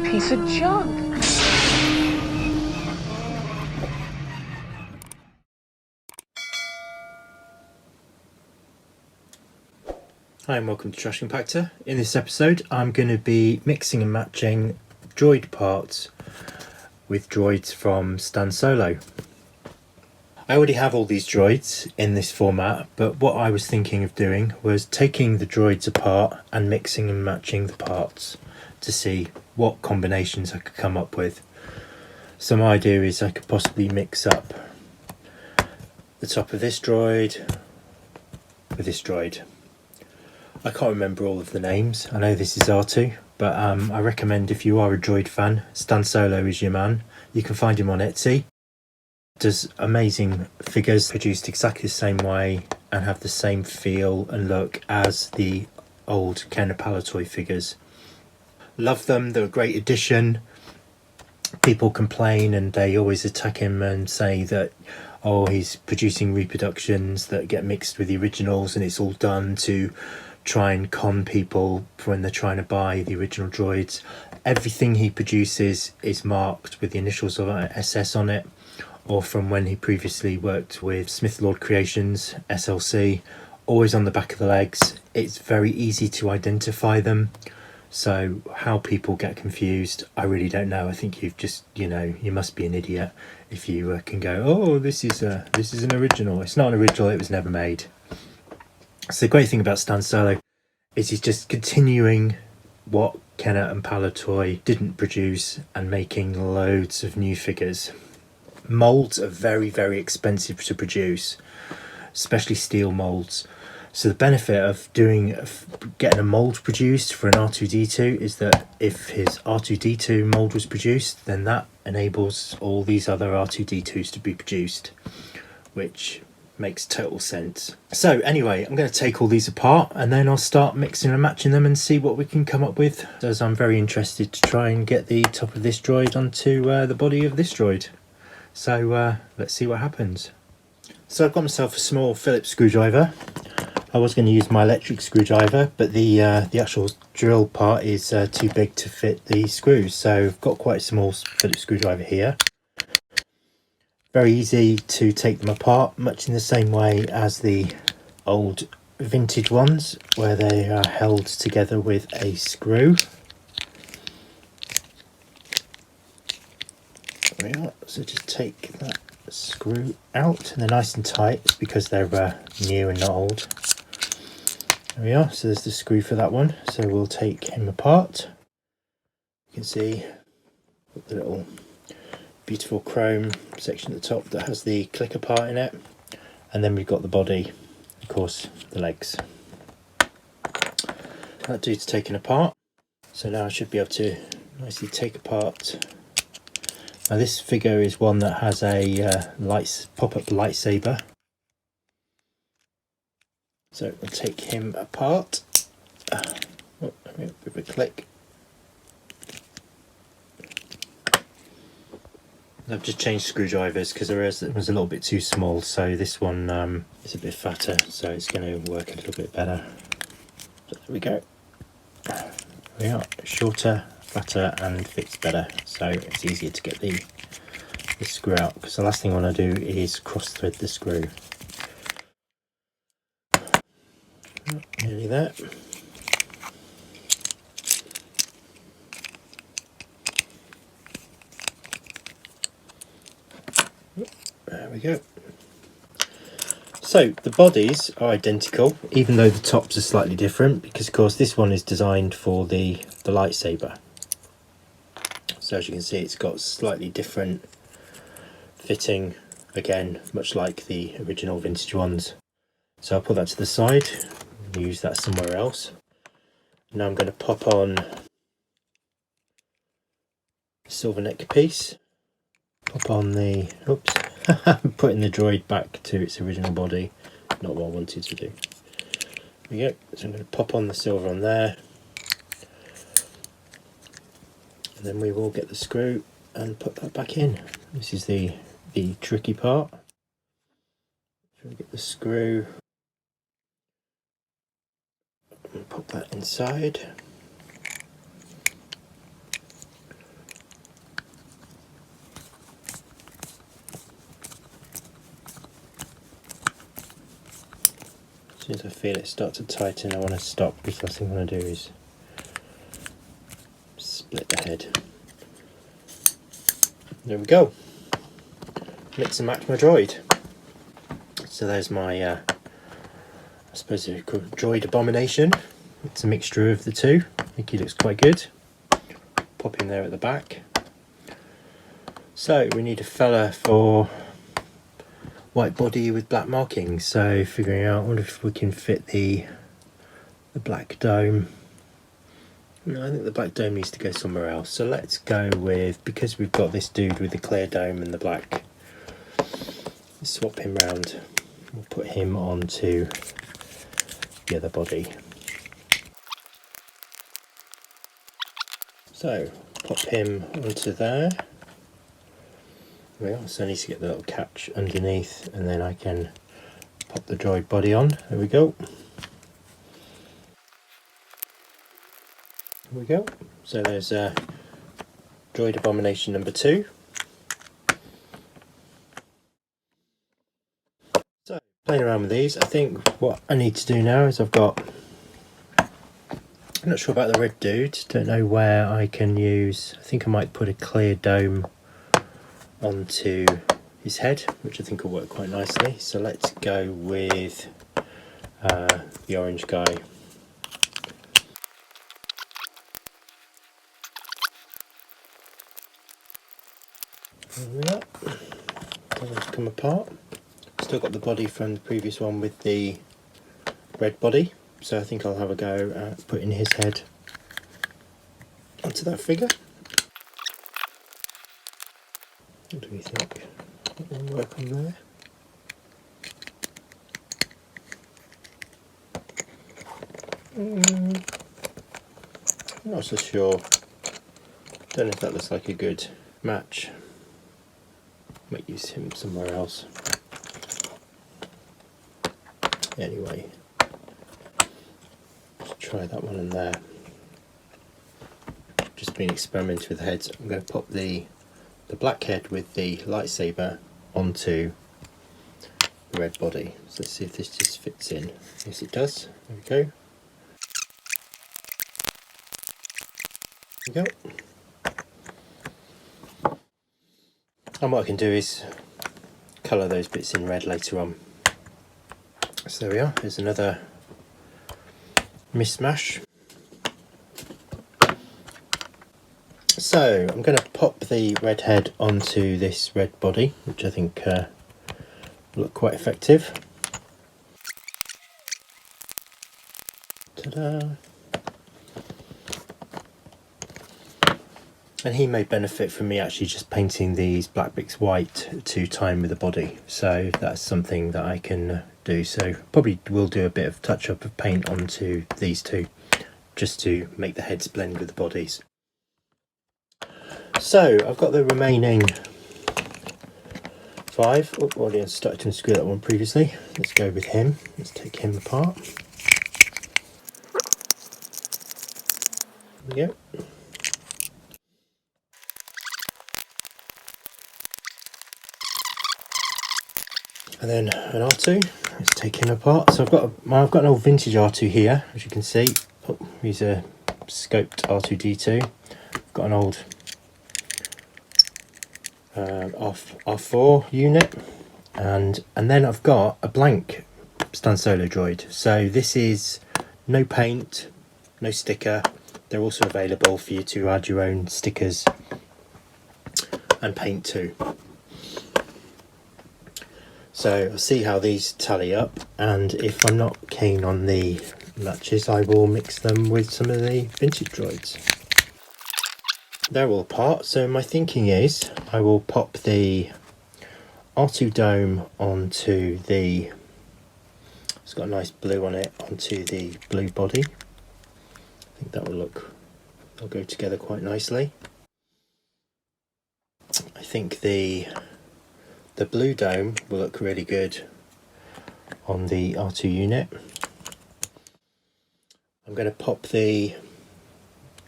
piece of junk. Hi and welcome to Trash Compactor. In this episode I'm going to be mixing and matching droid parts with droids from Stan Solo. I already have all these droids in this format, but what I was thinking of doing was taking the droids apart and mixing and matching the parts to see what combinations I could come up with. So my idea is I could possibly mix up the top of this droid with this droid. I can't remember all of the names. I know this is R2, but I recommend if you are a droid fan, Stan Solo is your man. You can find him on Etsy. Does amazing figures produced exactly the same way and have the same feel and look as the old Kenner Palitoy figures. Love them, they're a great addition. People complain and they always attack him and say that, oh, he's producing reproductions that get mixed with the originals and it's all done to try and con people when they're trying to buy the original droids. Everything he produces is marked with the initials of SS on it, or from when he previously worked with Smith Lord Creations, SLC, always on the back of the legs. It's very easy to identify them. So how people get confused, I really don't know. I think you've just, you must be an idiot if you can go, oh, this is an original. It's not an original, it was never made. So the great thing about Stan Solo is he's just continuing what Kenner and Palitoy didn't produce and making loads of new figures. Molds are very, very expensive to produce, especially steel molds. So the benefit of getting a mold produced for an R2-D2 is that if his R2-D2 mold was produced, then that enables all these other R2-D2s to be produced, which makes total sense. So anyway, I'm going to take all these apart and then I'll start mixing and matching them and see what we can come up with, as I'm very interested to try and get the top of this droid onto the body of this droid. So let's see what happens. So I've got myself a small Phillips screwdriver. I was going to use my electric screwdriver, but the actual drill part is too big to fit the screws, so I've got quite a small Phillips screwdriver here. Very easy to take them apart, much in the same way as the old vintage ones, where they are held together with a screw. There we are. So just take that screw out, and they're nice and tight because they're new and not old. There we are. So there's the screw for that one. So we'll take him apart. You can see the little beautiful chrome section at the top that has the clicker part in it, and then we've got the body, of course, the legs. That dude's taken apart. So now I should be able to nicely take apart. Now this figure is one that has a pop-up lightsaber. So we'll take him apart. Oh, a bit of a click. I've just changed screwdrivers because it was a little bit too small, so this one is a bit fatter, so it's going to work a little bit better. So there we go. There we are, shorter, fatter, and fits better, so it's easier to get the screw out, because the last thing I want to do is cross thread the screw. Nearly there. There we go. So the bodies are identical, even though the tops are slightly different, because of course this one is designed for the lightsaber. So as you can see, it's got slightly different fitting, again, much like the original vintage ones. So I'll put that to the side and use that somewhere else. Now I'm going to pop on the silver neck piece, pop on the, oops, putting the droid back to its original body, not what I wanted to do. There we go. So I'm going to pop on the silver on there, and then we will get the screw and put that back in. This is the tricky part. So we get the screw and pop that inside. soon as I feel it start to tighten, I want to stop, because the last thing I want to do is split the head. There we go. Mix and match my droid. So there's my, I suppose it's called Droid Abomination. It's a mixture of the two. I think he looks quite good. Pop him there at the back. So we need a fella for white body with black markings. So figuring out, I wonder if we can fit the black dome. No, I think the black dome needs to go somewhere else. So let's go with, because we've got this dude with the clear dome and the black, let's swap him round. We'll put him onto the other body. So pop him onto there. Well, so I need to get the little catch underneath, and then I can pop the droid body on. There we go. There we go. So there's Droid Abomination number 2. So playing around with these, I think what I need to do now is I'm not sure about the red dude, don't know where I can use, I think I might put a clear dome onto his head, which I think will work quite nicely. So let's go with the orange guy. There we go. Doesn't come apart. Still got the body from the previous one with the red body, so I think I'll have a go at putting his head onto that figure. What do we think? That will work on there. I'm not so sure. Don't know if that looks like a good match. Might use him somewhere else. Anyway, let's try that one in there. Just been experimenting with the heads. I'm going to pop the black head with the lightsaber onto the red body. So let's see if this just fits in. Yes, it does. There we go. There we go. And what I can do is colour those bits in red later on. So there we are, there's another mishmash. So I'm going to pop the red head onto this red body, which I think will look quite effective. Ta-da! And he may benefit from me actually just painting these black bits white to tie in with the body. So that's something that I can do. So probably will do a bit of touch up of paint onto these two, just to make the heads blend with the bodies. So I've got the remaining 5. Oh, already started to unscrew that one previously. Let's go with him. Let's take him apart. There we go. And then an R2, let's take him apart. So I've got an old vintage R2 here, as you can see. Oh, he's a scoped R2D2. I've got an old R4 unit, and then I've got a blank Stan Solo droid. So this is no paint, no sticker. They're also available for you to add your own stickers and paint to. So I'll see how these tally up, and if I'm not keen on the matches, I will mix them with some of the vintage droids. They're all apart, so my thinking is I will pop the R2 dome onto the, it's got a nice blue on it, onto the blue body. I think that will look, they'll go together quite nicely. I think the blue dome will look really good on the R2 unit. I'm going to pop the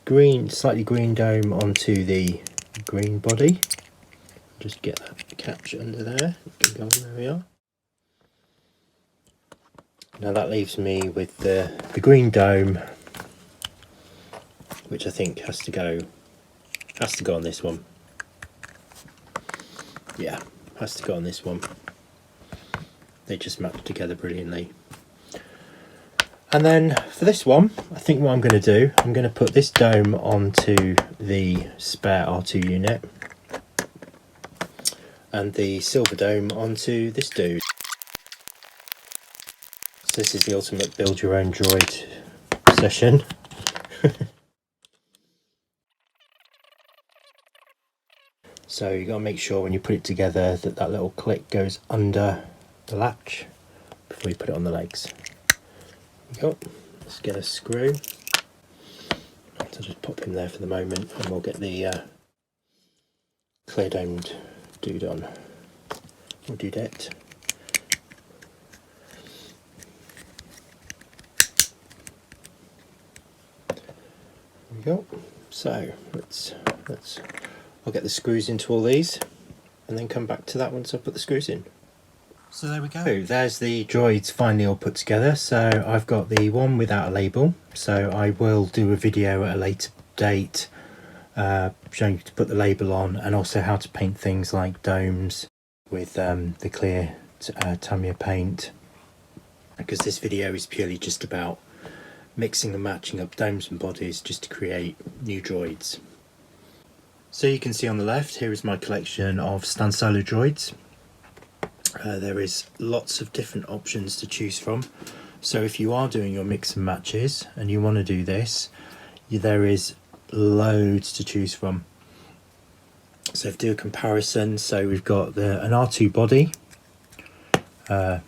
green, slightly green dome onto the green body. Just get that catch under there. There we are. Now that leaves me with the green dome, which I think has to go on this one. Yeah, has to go on this one. They just match together brilliantly. And then for this one, I think what I'm going to do, I'm going to put this dome onto the spare R2 unit and the silver dome onto this dude. So this is the ultimate build your own droid session. So you got to make sure when you put it together that that little click goes under the latch before you put it on the legs. There you go. Let's get a screw. So just pop him there for the moment, and we'll get the clear domed dude on. We'll do that. There we go. So let's I'll get the screws into all these and then come back to that once I've put the screws in. So there we go. There's the droids finally all put together. So I've got the one without a label. So I will do a video at a later date showing you to put the label on, and also how to paint things like domes with the clear Tamiya paint, because this video is purely just about mixing and matching up domes and bodies just to create new droids. So you can see on the left, here is my collection of Stan Solo droids. There is lots of different options to choose from. So if you are doing your mix and matches and you want to do this, there is loads to choose from. So if you do a comparison, so we've got an R2 body. You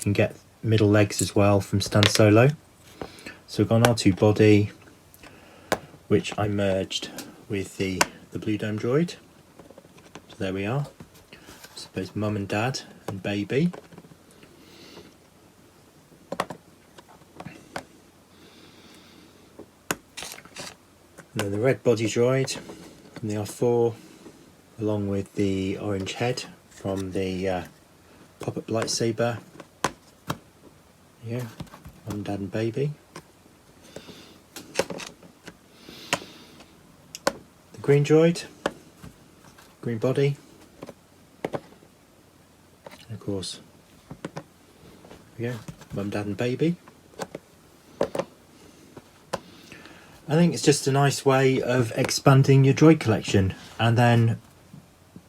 can get middle legs as well from Stan Solo. So we've got an R2 body, which I merged with the Blue Dome droid. So there we are. I suppose mum and dad and baby. And then the red body droid from the R4, along with the orange head from the pop-up lightsaber. Yeah, mum, dad and baby. The green droid, green body. And of course, yeah, mum, dad and baby. I think it's just a nice way of expanding your droid collection and then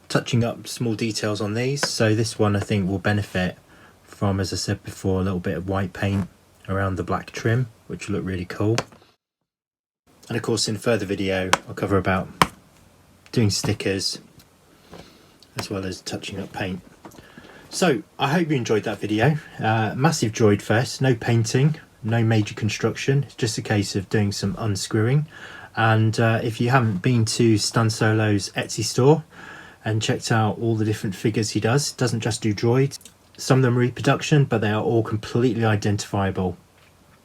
touching up small details on these. So this one I think will benefit from, as I said before, a little bit of white paint around the black trim, which will look really cool. And of course in a further video I'll cover about doing stickers as well as touching up paint. So I hope you enjoyed that video. Massive droid fest, no painting, no major construction. It's just a case of doing some unscrewing. And if you haven't been to Stan Solo's Etsy store and checked out all the different figures he doesn't just do droids. Some of them are reproduction, but they are all completely identifiable.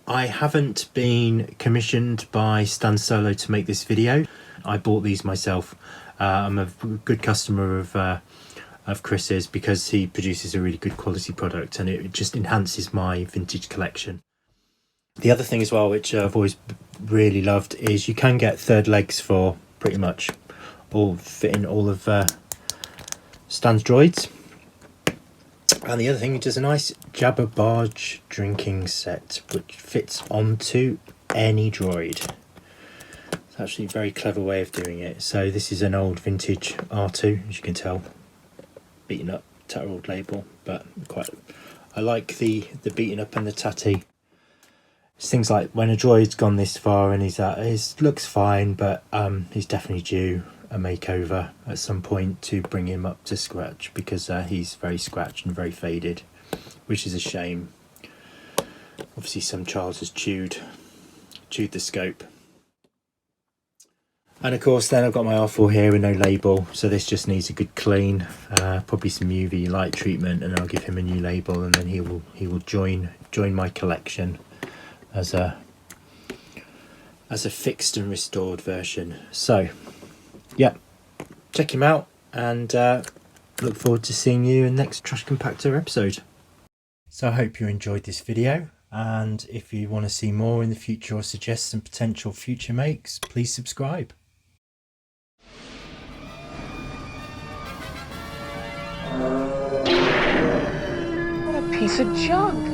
I haven't been commissioned by Stan Solo to make this video. I bought these myself. I'm a good customer of Chris's because he produces a really good quality product, and it just enhances my vintage collection. The other thing as well, which I've always really loved, is you can get third legs for pretty much fitting all of Stan's droids. And the other thing, it does a nice Jabba Barge drinking set, which fits onto any droid. It's actually a very clever way of doing it. So this is an old vintage R2, as you can tell, beaten up, tattered label, but I like the beaten up and the tatty. It's things like when a droid's gone this far and his looks fine, but he's definitely due a makeover at some point to bring him up to scratch, because he's very scratched and very faded, which is a shame. Obviously some child has chewed the scope. And of course then I've got my R4 here with no label, so this just needs a good clean, probably some UV light treatment, and I'll give him a new label, and then he will join my collection as a fixed and restored version. So yeah, check him out, and look forward to seeing you in the next Trash Compactor episode. So I hope you enjoyed this video, and if you want to see more in the future or suggest some potential future makes, please subscribe. What a piece of junk.